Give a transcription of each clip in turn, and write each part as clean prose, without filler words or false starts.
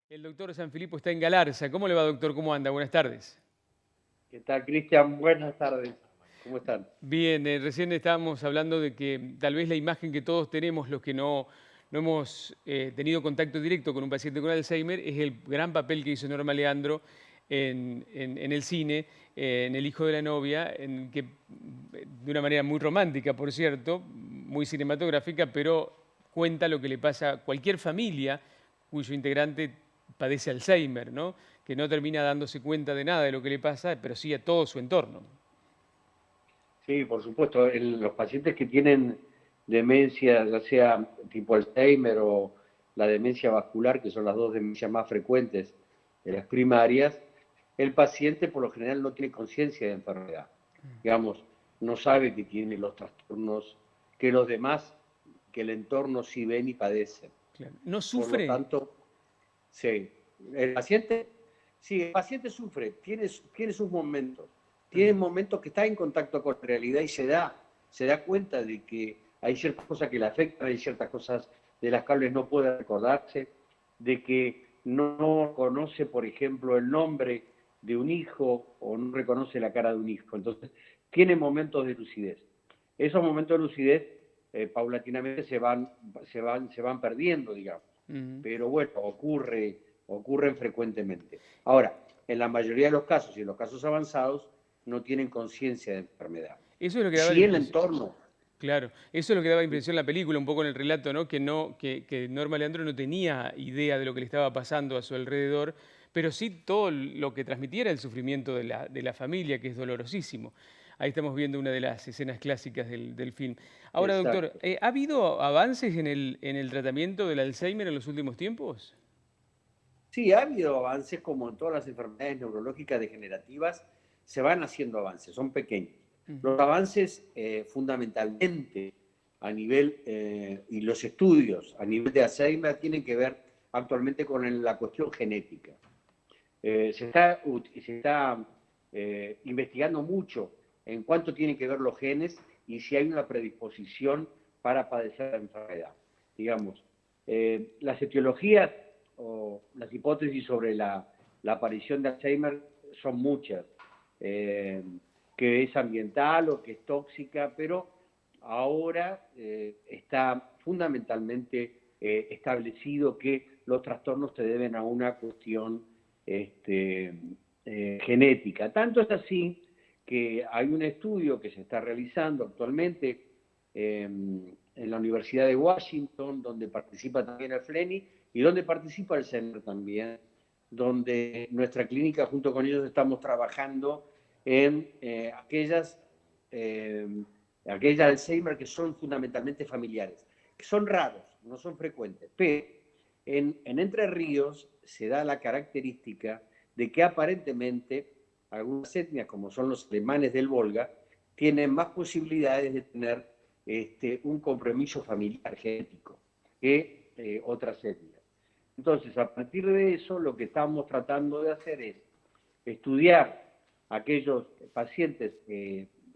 El doctor Sanfilippo está en Galarza. ¿Cómo le va, doctor? ¿Cómo anda? Buenas tardes. ¿Qué tal, Cristian? Buenas tardes. ¿Cómo están? Bien, recién estábamos hablando de que tal vez la imagen que todos tenemos, los que no hemos tenido contacto directo con un paciente con Alzheimer, es el gran papel que hizo Norma Leandro en el cine, en El hijo de la novia, en que, de una manera muy romántica, por cierto, muy cinematográfica, pero cuenta lo que le pasa a cualquier familia cuyo integrante padece Alzheimer, ¿no? Que no termina dándose cuenta de nada de lo que le pasa, pero sí a todo su entorno. Sí, por supuesto. Los pacientes que tienen demencia, ya sea tipo Alzheimer o la demencia vascular, que son las dos demencias más frecuentes de las primarias, el paciente por lo general no tiene conciencia de enfermedad. Digamos, no sabe que tiene los trastornos que los demás, que el entorno sí ven y padecen. Claro. No Por lo sufre. tanto, sí, el paciente, sí, el paciente sufre, tiene sus momentos, tiene momentos que está en contacto con la realidad y se da cuenta de que hay ciertas cosas que le afectan, hay ciertas cosas de las cuales no puede recordarse, de que no conoce, por ejemplo, el nombre de un hijo o no reconoce la cara de un hijo. Entonces, tiene momentos de lucidez. Esos momentos de lucidez paulatinamente se van perdiendo, digamos, Mm. pero bueno, ocurren frecuentemente. Ahora, en la mayoría de los casos y en los casos avanzados, no tienen conciencia de enfermedad. Eso es lo que daba la Si el impresión. entorno, Claro, eso es lo que daba impresión en la película, un poco en el relato, ¿no? Que Norma Leandro no tenía idea de lo que le estaba pasando a su alrededor, pero sí todo lo que transmitía era el sufrimiento de la familia, que es dolorosísimo. Ahí estamos viendo una de las escenas clásicas del film. Ahora, doctor, exacto. ¿ha habido avances en el tratamiento del Alzheimer en los últimos tiempos? Sí, ha habido avances como en todas las enfermedades neurológicas degenerativas, se van haciendo avances, son pequeños. Ujú. Los avances fundamentalmente a nivel, y los estudios a nivel de Alzheimer tienen que ver actualmente con la cuestión genética. Se está investigando mucho en cuánto tienen que ver los genes y si hay una predisposición para padecer la enfermedad. Digamos, las etiologías o las hipótesis sobre la aparición de Alzheimer son muchas, eh, que es ambiental o que es tóxica, pero ahora está fundamentalmente establecido que los trastornos se deben a una cuestión este, genética. Tanto es así que hay un estudio que se está realizando actualmente en la Universidad de Washington, donde participa también el FLENI y donde participa el CENER también, donde nuestra clínica junto con ellos estamos trabajando en eh, aquellas Alzheimer que son fundamentalmente familiares, que son raros, no son frecuentes, pero en Entre Ríos se da la característica de que aparentemente algunas etnias, como son los alemanes del Volga, tienen más posibilidades de tener un compromiso familiar genético que otras etnias. Entonces, a partir de eso, lo que estamos tratando de hacer es estudiar aquellos pacientes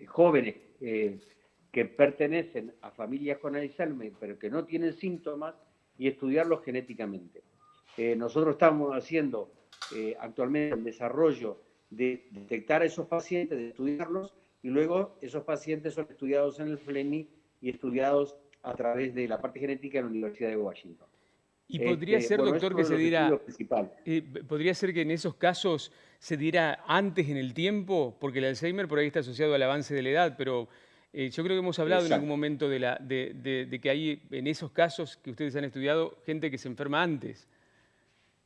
jóvenes que pertenecen a familias con Alzheimer, pero que no tienen síntomas, y estudiarlos genéticamente. Nosotros estamos haciendo actualmente el desarrollo de detectar a esos pacientes, de estudiarlos, y luego esos pacientes son estudiados en el FLENI y estudiados a través de la parte genética en la Universidad de Washington. Y podría ser, Bueno, es doctor, uno que de se los estudios diera, principales. podría ser que en esos casos se diera antes en el tiempo, porque el Alzheimer por ahí está asociado al avance de la edad, pero yo creo que hemos hablado en algún Exacto. momento de que hay en esos casos que ustedes han estudiado gente que se enferma antes.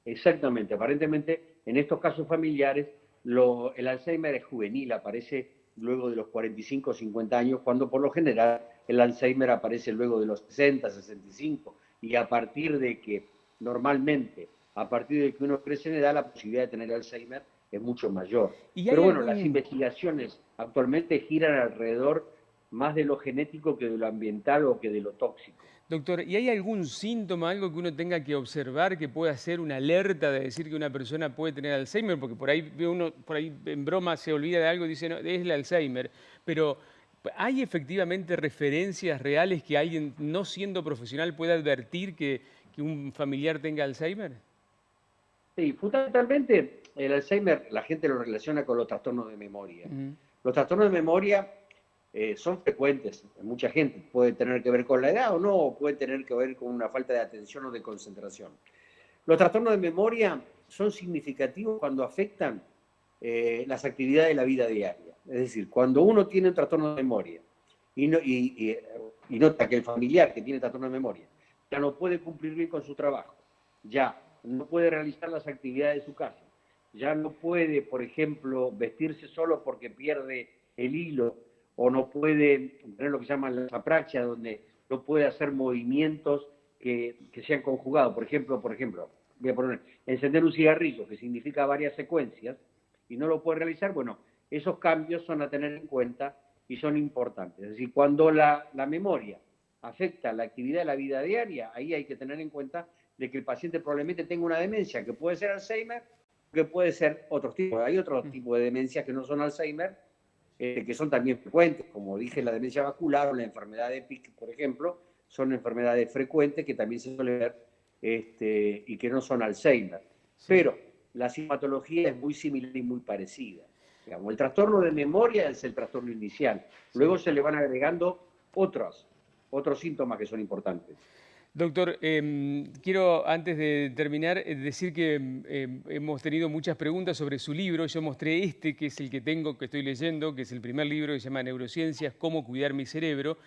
Exactamente, aparentemente en estos casos familiares el Alzheimer es juvenil, aparece luego de los 45 o 50 años, cuando por lo general el Alzheimer aparece luego de los 60, 65, y a partir de que normalmente, a partir de que uno crece en edad, la posibilidad de tener Alzheimer es mucho mayor. ¿Y hay Pero bueno, las algún, investigaciones actualmente giran alrededor más de lo genético que de lo ambiental o que de lo tóxico. doctor, y hay algún síntoma, algo que uno tenga que observar que pueda ser una alerta de decir que una persona puede tener Alzheimer? Porque por ahí ve uno, por ahí en broma se olvida de algo y dice, no, es el Alzheimer. Pero ¿hay efectivamente referencias reales que alguien no siendo profesional pueda advertir que un familiar tenga Alzheimer? Sí, fundamentalmente el Alzheimer la gente lo relaciona con los trastornos de memoria. Ujú. Los trastornos de memoria son frecuentes en mucha gente. Puede tener que ver con la edad o no, o puede tener que ver con una falta de atención o de concentración. Los trastornos de memoria son significativos cuando afectan las actividades de la vida diaria. Es decir, cuando uno tiene un trastorno de memoria y nota que el familiar que tiene trastorno de memoria ya no puede cumplir bien con su trabajo, ya no puede realizar las actividades de su casa, ya no puede, por ejemplo, vestirse solo porque pierde el hilo, o no puede tener lo que se llama la apraxia, donde no puede hacer movimientos que sean conjugados. Por ejemplo, voy a poner, encender un cigarrillo, que significa varias secuencias, y no lo puede realizar, bueno, esos cambios son a tener en cuenta y son importantes. Es decir, cuando la memoria afecta la actividad de la vida diaria, ahí hay que tener en cuenta de que el paciente probablemente tenga una demencia, que puede ser Alzheimer, que puede ser otros tipos. Hay otros tipos de demencias que no son Alzheimer, que son también frecuentes, como dije, la demencia vascular o la enfermedad de Pick, por ejemplo, son enfermedades frecuentes que también se suele ver y que no son Alzheimer. Sí. Pero la simpatología es muy similar y muy parecida. Digamos, el trastorno de memoria es el trastorno inicial. Luego se le van agregando otros síntomas que son importantes. Doctor, quiero antes de terminar decir que hemos tenido muchas preguntas sobre su libro. Yo mostré este, que es el que tengo, que estoy leyendo, que es el primer libro, que se llama Neurociencias, cómo cuidar mi cerebro,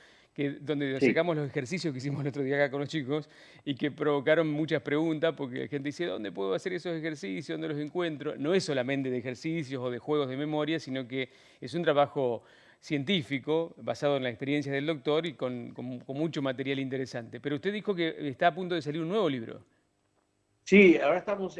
donde Sí. sacamos los ejercicios que hicimos el otro día acá con los chicos y que provocaron muchas preguntas, porque la gente dice, ¿dónde puedo hacer esos ejercicios? ¿Dónde los encuentro? No es solamente de ejercicios o de juegos de memoria, sino que es un trabajo científico, basado en la experiencia del doctor y con mucho material interesante. Pero usted dijo que está a punto de salir un nuevo libro. Sí, ahora estamos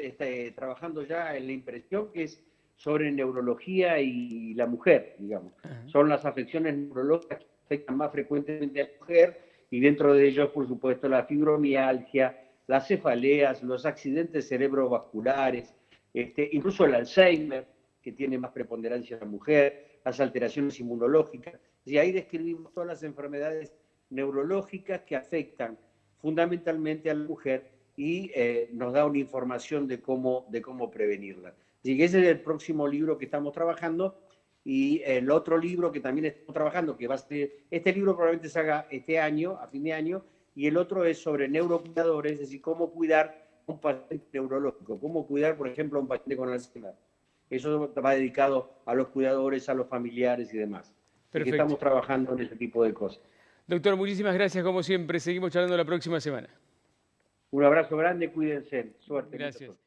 trabajando ya en la impresión que es sobre neurología y la mujer, digamos. Ajá. Son las afecciones neurológicas que afectan más frecuentemente a la mujer y dentro de ellos, por supuesto, la fibromialgia, las cefaleas, los accidentes cerebrovasculares, incluso el Alzheimer, que tiene más preponderancia en la mujer, las alteraciones inmunológicas. Y ahí describimos todas las enfermedades neurológicas que afectan fundamentalmente a la mujer y nos da una información de cómo prevenirla. Así que ese es el próximo libro que estamos trabajando y el otro libro que también estamos trabajando, que va a ser, este libro probablemente se haga este año, a fin de año, y el otro es sobre neurocuidadores, es decir, cómo cuidar a un paciente neurológico, cómo cuidar, por ejemplo, a un paciente con Alzheimer. Eso va dedicado a los cuidadores, a los familiares y demás. Así que Perfecto. estamos trabajando en ese tipo de cosas. Doctor, muchísimas gracias como siempre. Seguimos charlando la próxima semana. Un abrazo grande, cuídense. Suerte. Gracias.